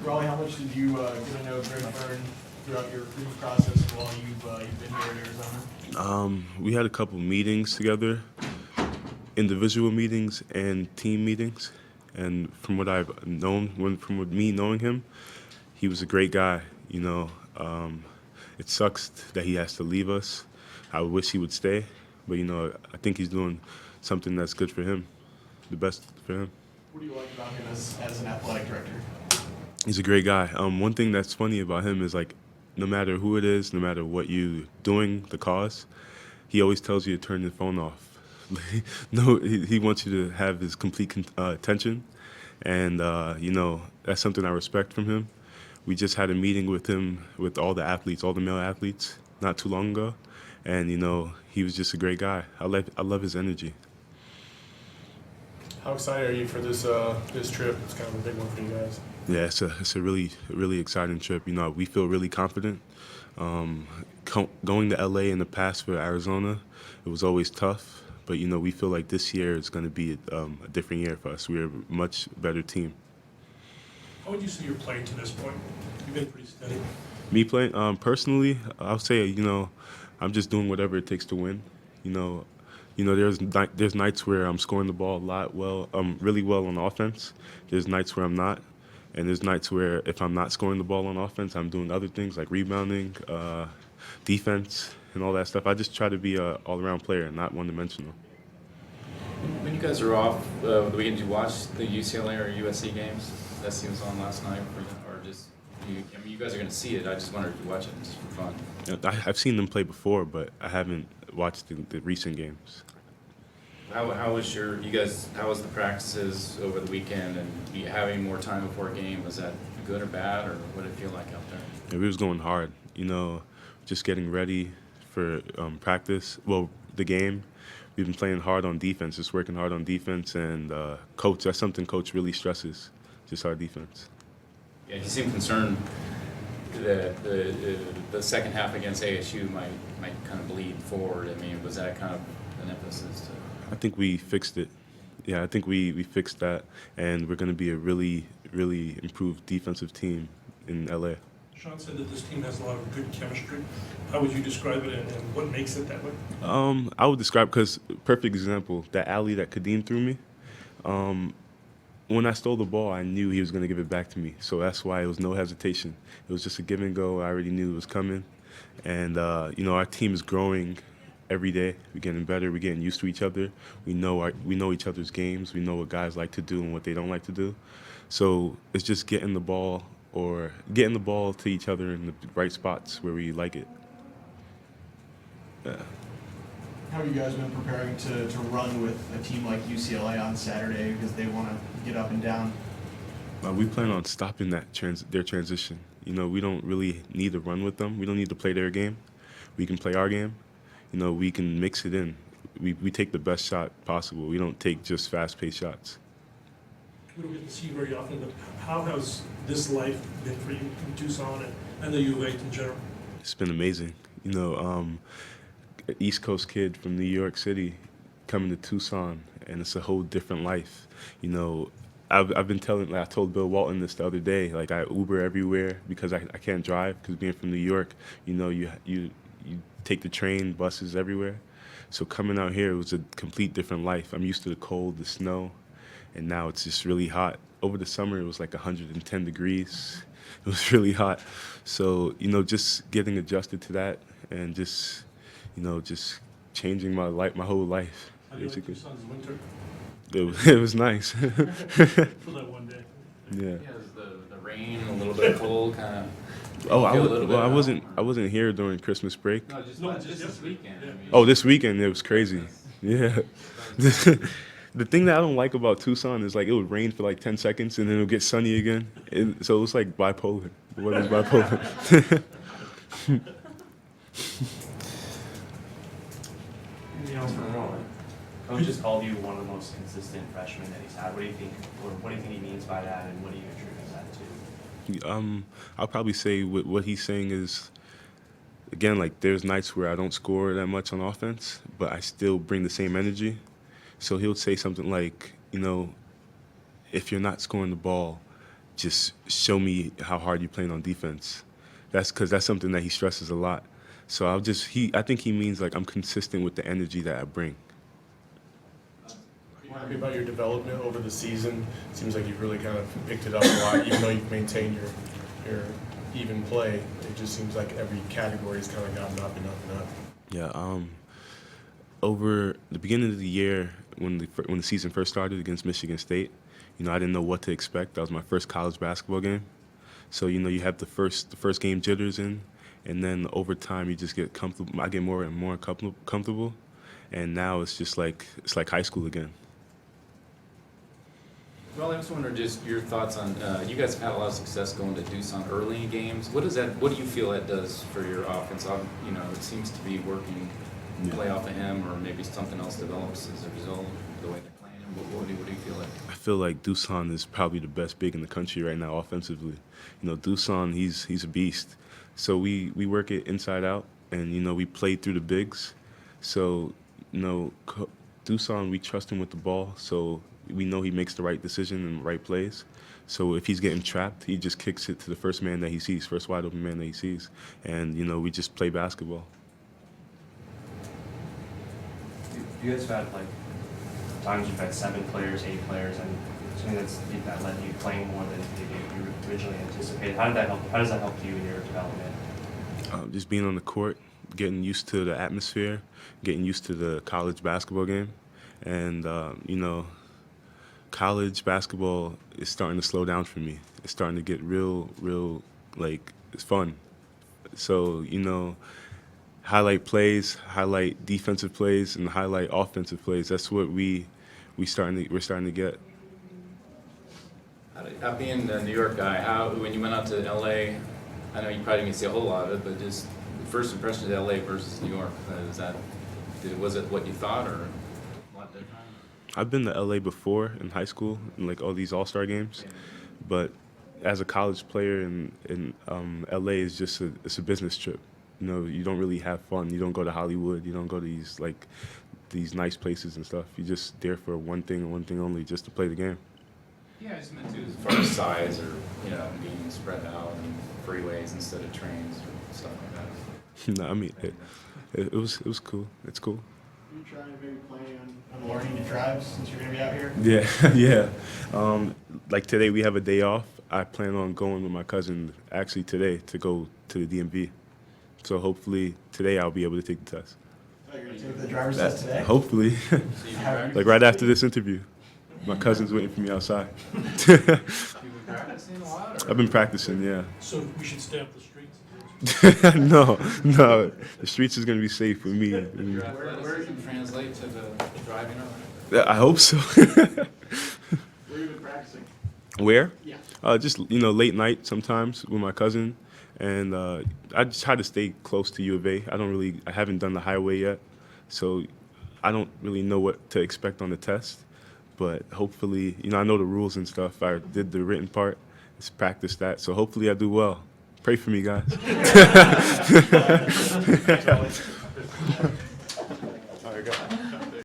Raleigh, how much did you get to know Greg Byrne throughout your recruiting process while you've been here at Arizona? We had a couple meetings together, individual meetings and team meetings. And from what I've known, from me knowing him, he was a great guy. It sucks that he has to leave us. I wish he would stay, but I think he's doing something that's good for him, the best for him. What do you like about him as an athletic director? He's a great guy. One thing that's funny about him is like, no matter who it is, no matter what you doing, the cause, he always tells you to turn your phone off. No, he wants you to have his complete attention, and that's something I respect from him. We just had a meeting with him, with all the athletes, all the male athletes, not too long ago, and he was just a great guy. I love his energy. How excited are you for this trip? It's kind of a big one for you guys. Yeah, it's a really exciting trip. We feel really confident. Going to LA in the past for Arizona, it was always tough. But we feel like this year is going to be a different year for us. We're a much better team. How would you say you're playing to this point? You've been pretty steady. Me playing personally, I'll say I'm just doing whatever it takes to win. There's nights where I'm scoring the ball really well on offense. There's nights where I'm not, and there's nights where if I'm not scoring the ball on offense, I'm doing other things like rebounding, defense, and all that stuff. I just try to be an all-around player, not one-dimensional. When you guys are off the weekend, did you watch the UCLA or USC games? That was on last night, or just you guys are going to see it. I just wondered if you watch it just for fun. I've seen them play before, but I haven't watched the recent games. How was the practices over the weekend, and you having more time before a game? Was that good or bad, or what did it feel like out there? Yeah, we was going hard. Just getting ready for practice. Well, the game. We've been playing hard on defense, just working hard on defense, and coach. That's something coach really stresses, just our defense. Yeah, you seem concerned that the second half against ASU might kind of bleed forward. I mean, was that kind of an emphasis to? I think we fixed it. Yeah, I think we fixed that, and we're going to be a really, really improved defensive team in LA. Sean said that this team has a lot of good chemistry. How would you describe it, and what makes it that way? I would describe, because perfect example, that alley that Kadeem threw me. When I stole the ball, I knew he was going to give it back to me, so that's why it was no hesitation. It was just a give and go. I already knew it was coming, and our team is growing every day. We're getting better. We're getting used to each other. We know each other's games. We know what guys like to do and what they don't like to do. So it's just getting the ball to each other in the right spots where we like it. Yeah. How have you guys been preparing to run with a team like UCLA on Saturday because they want to get up and down? We plan on stopping their transition. We don't really need to run with them. We don't need to play their game. We can play our game. We can mix it in. We take the best shot possible. We don't take just fast-paced shots. We don't get to see you very often, but how has this life been for you in Tucson and the U8 in general? It's been amazing. East Coast kid from New York City coming to Tucson, and it's a whole different life. I've been I told Bill Walton this the other day, like I Uber everywhere because I can't drive, because being from New York, you take the train, buses everywhere. So coming out here, it was a complete different life. I'm used to the cold, the snow, and now it's just really hot. Over the summer, it was like 110 degrees. It was really hot. So, just getting adjusted to that and just changing my whole life, basically. How do you like Tucson's It winter? was nice. For that one day. Yeah. Yeah, is the rain a little bit cold, kind of? Oh, I wasn't here during Christmas break. No, just this weekend. Yeah. I mean, Oh, this weekend it was crazy. Yeah. The thing that I don't like about Tucson is like it would rain for like 10 seconds and then it would get sunny again. So it was like bipolar. The weather's bipolar. Anything else for Raleigh? Coach just called you one of the most consistent freshmen that he's had. What do you think, or what do you think he means by that, and what do you attribute that to? I'll probably say what he's saying is, again, like there's nights where I don't score that much on offense, but I still bring the same energy. So he'll say something like, if you're not scoring the ball, just show me how hard you're playing on defense. That's because that's something that he stresses a lot. So I think he means like I'm consistent with the energy that I bring. Are you happy about your development over the season? Seems like you've really kind of picked it up a lot, even though you've maintained your even play. It just seems like every category has kind of gotten up and up and up. Yeah. Over the beginning of the year, when the season first started against Michigan State, I didn't know what to expect. That was my first college basketball game. So you have the first game jitters in, and then over time you just get comfortable. I get more and more comfortable, and now it's just like high school again. Well, I just wonder just your thoughts on, you guys have had a lot of success going to Doosan early in games. What do you feel that does for your offense? It seems to be working, play off of him, or maybe something else develops as a result of the way they're playing him. What do you feel like? I feel like Doosan is probably the best big in the country right now offensively. Doosan, he's a beast. So we work it inside out, and we play through the bigs. So Doosan, we trust him with the ball, so we know he makes the right decision and the right plays. So if he's getting trapped, he just kicks it to the first man that he sees, first wide open man that he sees, and we just play basketball. You guys have had like times you've had 7 players, 8 players, and something that led you playing more than maybe you originally anticipated. How does that help you in your development? Just being on the court, getting used to the atmosphere, getting used to the college basketball game, and college basketball is starting to slow down for me. It's starting to get real, like, it's fun. So, highlight plays, highlight defensive plays, and highlight offensive plays. That's what we're starting to get. How being a New York guy, when you went out to LA, I know you probably didn't see a whole lot of it, but just the first impression of LA versus New York, was it what you thought or a lot different? I've been to LA before in high school, in like all these all-star games, but as a college player in LA is just it's a business trip. You don't really have fun. You don't go to Hollywood. You don't go to these nice places and stuff. You're just there for one thing and one thing only, just to play the game. Yeah, I just meant to, as far as size or, being spread out and freeways instead of trains or stuff like that. No, I mean, it was cool. It's cool. Are you trying to maybe plan on learning to drive since you're going to be out here? Yeah, yeah. Like today we have a day off. I plan on going with my cousin actually today to go to the DMV. So hopefully today I'll be able to take the test. Oh, you're going to take the driver's test today? Hopefully. So you've been practicing? Like right after this interview. My cousin's waiting for me outside. You've been practicing a lot? Or? I've been practicing, yeah. So we should stay off the streets? No. The streets is gonna be safe for me. Your athleticism translate to the driving or I hope so. Where have you been practicing? Where? Yeah. Just late night sometimes with my cousin, and I just try to stay close to U of A. I haven't done the highway yet, so I don't really know what to expect on the test. But hopefully, I know the rules and stuff. I did the written part, just practice that. So hopefully I do well. Pray for me, guys.